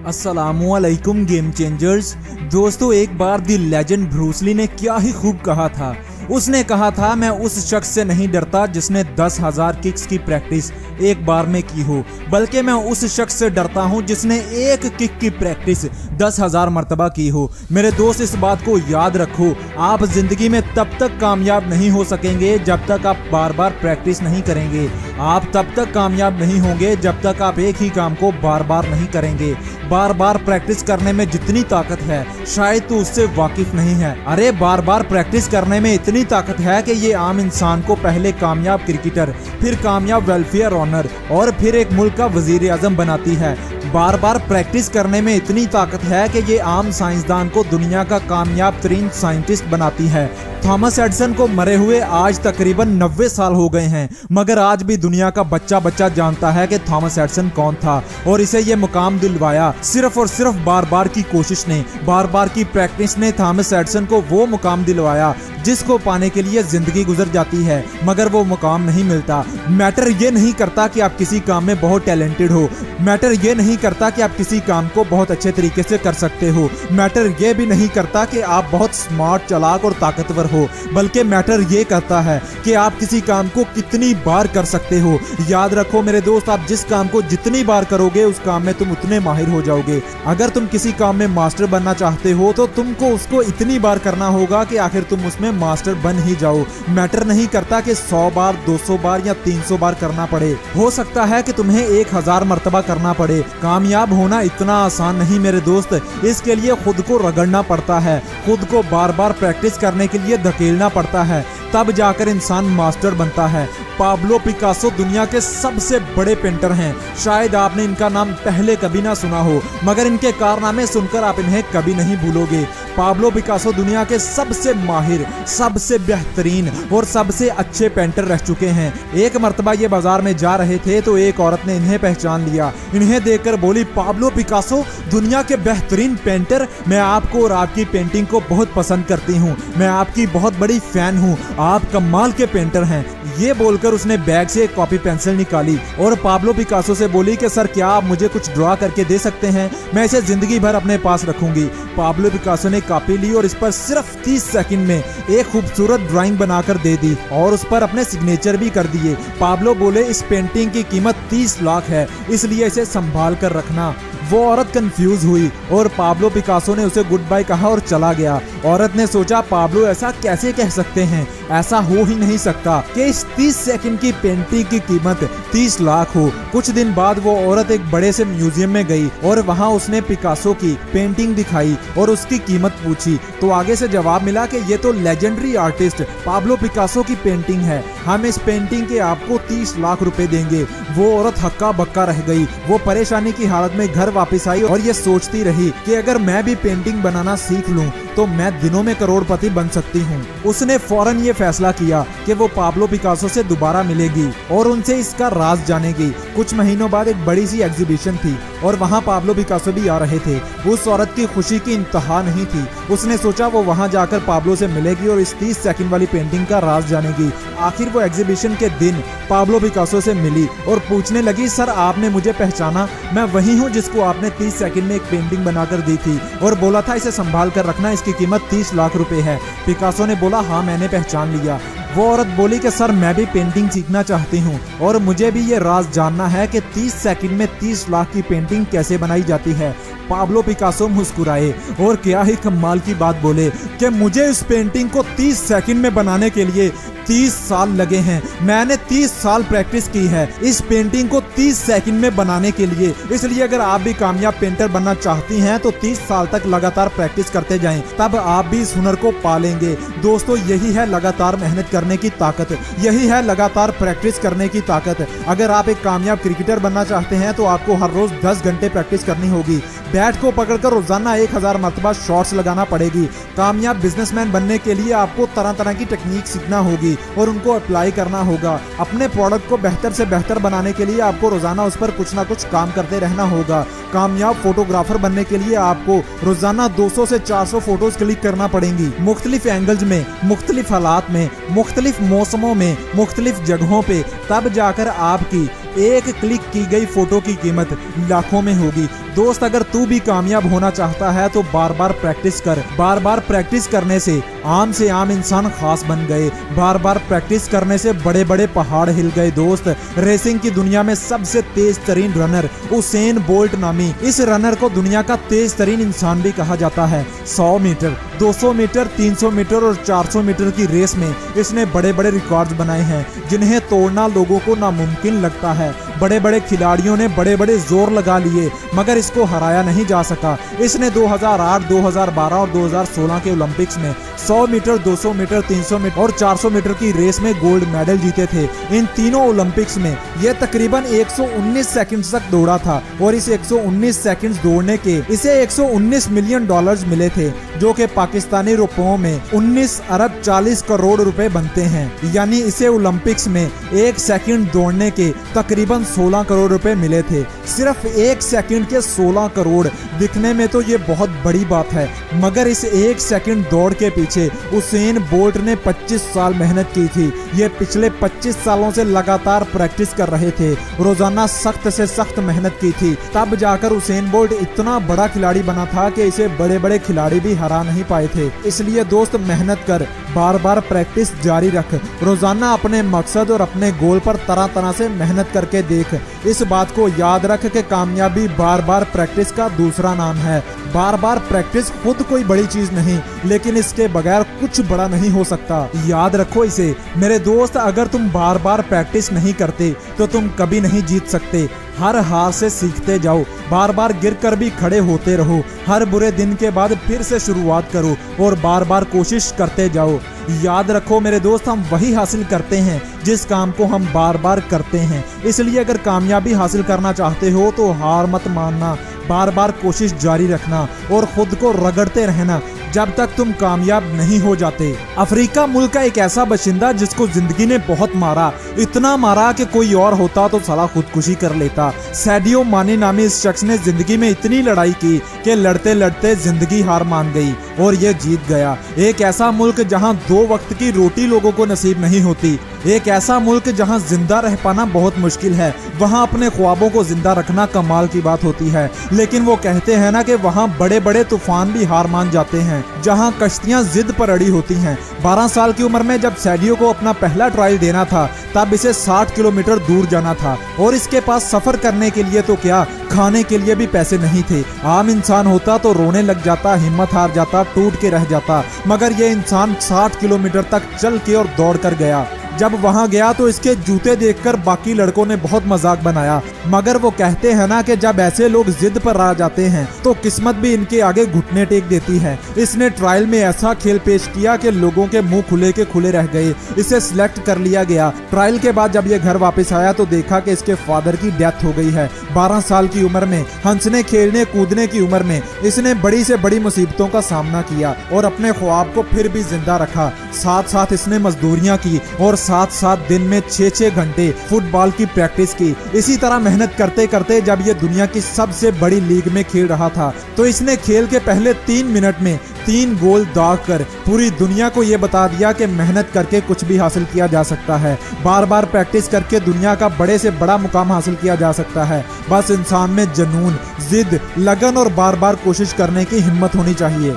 अस्सलामुअलैकुम game changers. दोस्तों, एक बार दी लेजेंड ब्रूस ली ने क्या ही खूब कहा था। उसने कहा था, मैं उस शख्स से नहीं डरता जिसने 10,000 किक्स की प्रैक्टिस एक बार में की हो, बल्कि मैं उस शख्स से डरता हूं जिसने एक किक की प्रैक्टिस 10,000 मरतबा की हो। मेरे दोस्त, इस बात को याद रखो, आप जिंदगी में तब तक कामयाब नहीं हो सकेंगे जब तक आप बार बार प्रैक्टिस नहीं करेंगे। आप तब तक कामयाब नहीं होंगे जब तक आप एक ही काम को बार बार नहीं करेंगे। बार बार प्रैक्टिस करने में जितनी ताकत है शायद तू उससे वाकिफ नहीं है। अरे बार बार प्रैक्टिस करने में इतनी ताकत है कि ये आम इंसान को पहले कामयाब क्रिकेटर, फिर कामयाब वेलफेयर ऑनर और फिर एक मुल्क का वजीर आजम बनाती है। बार बार प्रैक्टिस करने में इतनी ताकत है कि ये आम साइंसदान को दुनिया का कामयाब तरीन साइंटिस्ट बनाती है। थॉमस एडिसन को मरे हुए आज तकरीबन 90 साल हो गए हैं, मगर आज भी दुनिया का बच्चा बच्चा जानता है कि थॉमस एडिसन कौन था और इसे ये मुकाम दिलवाया सिर्फ और सिर्फ बार बार की कोशिश ने, बार बार की प्रैक्टिस ने थॉमस एडिसन को वो मुकाम दिलवाया जिसको पाने के लिए जिंदगी गुजर जाती है मगर वो मुकाम नहीं मिलता। मैटर ये नहीं करता कि आप किसी काम में बहुत टैलेंटेड हो, मैटर ये नहीं करता कि आप किसी काम को बहुत अच्छे तरीके से कर सकते हो, मैटर ये भी नहीं करता कि आप बहुत स्मार्ट, चालाक और ताकतवर हो, बल्कि मैटर ये करता है कि आप किसी काम को कितनी बार कर सकते हो। याद रखो मेरे दोस्त, आप जिस काम को जितनी बार करोगे उस काम में तुम उतने माहिर हो जाओगे। अगर तुम किसी काम में मास्टर बनना चाहते हो तो तुमको उसको इतनी बार करना होगा कि आखिर तुम उसमें मास्टर बन ही जाओ। मैटर नहीं करता कि 100 बार, 200 बार या 300 बार करना पड़े, हो सकता है कि तुम्हें 1000 मरतबा करना पड़े। कामयाब होना इतना आसान नहीं मेरे दोस्त, इसके लिए खुद को रगड़ना पड़ता है, खुद को बार बार प्रैक्टिस करने के लिए धकेलना पड़ता है, तब जाकर इंसान मास्टर बनता है। पाब्लो पिकासो दुनिया के सबसे बड़े पेंटर हैं। शायद आपने इनका नाम पहले कभी ना सुना हो, मगर इनके कारनामे सुनकर आप इन्हें कभी नहीं भूलोगे। पाब्लो पिकासो दुनिया के सबसे माहिर, सबसे बेहतरीन और सबसे अच्छे पेंटर रह चुके हैं। एक मर्तबा ये बाजार में जा रहे थे तो एक औरत ने इन्हें पहचान लिया। इन्हें देखकर बोली, पाब्लो पिकासो दुनिया के बेहतरीन पेंटर, मैं आपको और आपकी पेंटिंग को बहुत पसंद करती हूँ, मैं आपकी बहुत बड़ी फैन हूँ, आप कमाल के पेंटर हैं। ये बोलकर उसने बैग से एक कॉपी पेंसिल निकाली और पाब्लो पिकासो से बोली कि सर, क्या आप मुझे कुछ ड्रॉ करके दे सकते हैं, मैं इसे जिंदगी भर अपने पास रखूंगी। पाब्लो पिकासो ने कॉपी ली और इस पर सिर्फ 30 सेकंड में एक खूबसूरत ड्राइंग बनाकर दे दी और उस पर अपने सिग्नेचर भी कर दिए। पाब्लो बोले, इस पेंटिंग की कीमत 30 लाख है, इसलिए इसे संभाल कर रखना। वो औरत कंफ्यूज हुई और पाब्लो पिकासो ने उसे गुड बाय कहा और चला गया। औरत ने सोचा, पाब्लो ऐसा कैसे कह सकते हैं, ऐसा हो ही नहीं सकता कि इस 30 सेकंड की पेंटिंग की कीमत 30 लाख हो। कुछ दिन बाद वो औरत एक बड़े से म्यूजियम में गई और वहां उसने पिकासो की पेंटिंग दिखाई और उसकी कीमत पूछी तो आगे से जवाब मिला कि ये तो लेजेंडरी आर्टिस्ट पाब्लो पिकासो की पेंटिंग है, हम इस पेंटिंग के आपको 30 लाख रुपए देंगे। वो औरत हक्का बक्का रह गई। वो परेशानी की हालत में घर वापस आई और ये सोचती रही कि अगर मैं भी पेंटिंग बनाना सीख लूं तो मैं दिनों में करोड़पति बन सकती हूँ। उसने फौरन ये फैसला किया कि वो पाब्लो पिकासो से दोबारा मिलेगी और उनसे इसका राज जानेगी। कुछ महीनों बाद एक बड़ी सी एग्जीबिशन थी और वहाँ पाब्लो पिकासो भी आ रहे थे। उस औरत की खुशी की इंतहा नहीं थी। उसने सोचा वो वहाँ जाकर पाब्लो से मिलेगी और इस 30 सेकंड वाली पेंटिंग का राज जानेगी। आखिर वो एग्जीबिशन के दिन पाब्लो पिकासो से मिली और पूछने लगी, सर आपने मुझे पहचाना? मैं वही हूँ जिसको आपने 30 सेकंड में एक पेंटिंग बनाकर दी थी और बोला था इसे संभाल कर रखना, इसकी कीमत 30 लाख रुपए है। पिकासो ने बोला, हाँ मैंने पहचान लिया। वो औरत बोली कि सर मैं भी पेंटिंग सीखना चाहती हूँ और मुझे भी ये राज जानना है कि 30 सेकंड में 30 लाख की पेंटिंग कैसे बनाई जाती है। पाब्लो पिकासो मुस्कुराए और क्या ही कमाल की बात बोले कि मुझे इस पेंटिंग को 30 सेकंड में बनाने के लिए 30 साल लगे हैं। मैंने 30 साल प्रैक्टिस की है इस पेंटिंग को 30 सेकंड में बनाने के लिए। इसलिए अगर आप भी कामयाब पेंटर बनना चाहती हैं तो 30 साल तक लगातार प्रैक्टिस करते जाएं, तब आप भी इस हुनर को पालेंगे। दोस्तों, यही है लगातार मेहनत करने की ताकत, यही है लगातार प्रैक्टिस करने की ताकत। अगर आप एक कामयाब क्रिकेटर बनना चाहते हैं तो आपको हर रोज 10 घंटे प्रैक्टिस करनी होगी। बैट को पकड़कर रोजाना 1000 मरतबा शॉट्स लगाना पड़ेगी। कामयाब बिजनेसमैन बनने के लिए आपको तरह तरह की टेक्निक सीखना होगी और उनको अप्लाई करना होगा। अपने प्रोडक्ट को बेहतर से बेहतर बनाने के लिए आपको रोजाना उस पर कुछ ना कुछ काम करते रहना होगा। कामयाब फोटोग्राफर बनने के लिए आपको रोजाना 200 से 400 फोटोज क्लिक करना पड़ेंगी, मुख्तलिफ एंगल्स में, मुख्तलिफ हालात में, मुख्तलिफ मौसमों में, मुख्तलिफ जगहों पे, तब जाकर आपकी एक क्लिक की गई फोटो की कीमत लाखों में होगी। दोस्त, अगर तू भी कामयाब होना चाहता है तो बार बार प्रैक्टिस कर। बार बार प्रैक्टिस करने से आम इंसान खास बन गए। बार बार प्रैक्टिस करने से बड़े बड़े पहाड़ हिल गए। दोस्त, रेसिंग की दुनिया में सबसे तेज तरीन रनर उसेन बोल्ट नामी इस रनर को दुनिया का तेज तरीन इंसान भी कहा जाता है। 100 मीटर, 200 मीटर, 300 मीटर और 400 मीटर की रेस में इसने बड़े बड़े रिकॉर्ड्स बनाए हैं जिन्हें तोड़ना लोगों को नामुमकिन लगता है। बड़े बड़े खिलाड़ियों ने बड़े बड़े जोर लगा लिए मगर इसको हराया नहीं जा सका। इसने 2008, 2012 और 2016 के ओलंपिक्स में 100 मीटर, 200 मीटर, 300 मीटर और 400 मीटर की रेस में गोल्ड मेडल जीते थे। इन तीनों ओलंपिक्स में यह तकरीबन 119 सेकंड्स तक दौड़ा था और इस 119 सेकंड्स दौड़ने के इसे 119 मिलियन डॉलर्स मिले थे, जो कि पाकिस्तानी रुपयों में 19 अरब 40 करोड़ रुपए बनते हैं। यानी इसे ओलंपिक्स में 1 सेकंड दौड़ने के तकरीबन 16 करोड़ रुपए मिले थे। सिर्फ 1 सेकंड के 16 करोड़, दिखने में तो ये बहुत बड़ी बात है, मगर इस 1 सेकंड दौड़ के पीछे उसेन बोल्ट ने 25 साल मेहनत की थी। ये पिछले 25 सालों से लगातार प्रैक्टिस कर रहे थे, रोजाना सख्त से सख्त मेहनत की थी। तब जाकर उसेन बोल्ट इतना बड़ा खिलाड़ी बना था कि इसे बड़े बड़े खिलाड़ी भी हरा नहीं पाए थे। इसलिए दोस्त, मेहनत कर, बार बार प्रैक्टिस जारी रख, रोजाना अपने मकसद और अपने गोल पर तरह तरह से मेहनत करके देख। इस बात को याद रख कि कामयाबी बार बार प्रैक्टिस का दूसरा नाम है। बार बार प्रैक्टिस खुद कोई बड़ी चीज नहीं, लेकिन इसके बगैर कुछ बड़ा नहीं हो सकता। याद रखो इसे मेरे दोस्त। अगर तुम बार बार प्रैक्टिस नहीं करते तो तुम कभी नहीं जीत सकते। हर हार से सीखते जाओ, बार बार गिरकर भी खड़े होते रहो। हर बुरे दिन के बाद फिर से शुरुआत करो और बार बार कोशिश करते जाओ। याद रखो मेरे दोस्त, हम वही हासिल करते हैं जिस काम को हम बार बार करते हैं। इसलिए अगर कामयाबी हासिल करना चाहते हो तो हार मत मानना, बार बार कोशिश जारी रखना और खुद को रगड़ते रहना जब तक तुम कामयाब नहीं हो जाते। अफ्रीका मुल्क का एक ऐसा बाशिंदा जिसको जिंदगी ने बहुत मारा, इतना मारा कि कोई और होता तो साला खुदकुशी कर लेता। सैडियो माने नामी इस शख्स ने जिंदगी में इतनी लड़ाई की कि लड़ते लड़ते जिंदगी हार मान गई और ये जीत गया। एक ऐसा मुल्क जहां 2 वक्त की रोटी लोगों को नसीब नहीं होती, एक ऐसा मुल्क जहां जिंदा रह पाना बहुत मुश्किल है, वहां अपने ख्वाबों को जिंदा रखना कमाल की बात होती है। लेकिन वो कहते हैं ना कि वहां बड़े बड़े तूफान भी हार मान जाते हैं, जहां कश्तियां जिद पर अड़ी होती हैं। 12 साल की उम्र में जब सैडियो को अपना पहला ट्रायल देना था, तब इसे 60 किलोमीटर दूर जाना था और इसके पास सफर करने के लिए तो क्या, खाने के लिए भी पैसे नहीं थे। आम इंसान होता तो रोने लग जाता, हिम्मत हार जाता, टूट के रह जाता, मगर ये इंसान 60 किलोमीटर तक चल के और दौड़ कर गया। जब वहां गया तो इसके जूते देखकर बाकी लड़कों ने बहुत मजाक बनाया, मगर वो कहते हैं ना कि जब ऐसे लोग जिद पर आ जाते हैं तो किस्मत भी इनके आगे घुटने टेक देती है। इसने ट्रायल में ऐसा खेल पेश किया कि लोगों के मुंह खुले के खुले रह गए। इसे सिलेक्ट कर लिया गया। ट्रायल के बाद जब ये घर वापस आया तो देखा कि इसके फादर की डेथ हो गई है। 12 साल की उम्र में, हंसने खेलने कूदने की उम्र में इसने बड़ी से बड़ी मुसीबतों का सामना किया और अपने ख्वाब को फिर भी जिंदा रखा। साथ साथ इसने मजदूरियां की और 7-7 दिन में 6-6 घंटे फुटबॉल की प्रैक्टिस की। इसी तरह मेहनत करते करते जब ये दुनिया की सबसे बड़ी लीग में खेल रहा था तो इसने खेल के पहले 3 मिनट में 3 गोल दाग कर पूरी दुनिया को ये बता दिया कि मेहनत करके कुछ भी हासिल किया जा सकता है। बार बार प्रैक्टिस करके दुनिया का बड़े से बड़ा मुकाम हासिल किया जा सकता है। बस इंसान में जुनून, जिद, लगन और बार बार कोशिश करने की हिम्मत होनी चाहिए।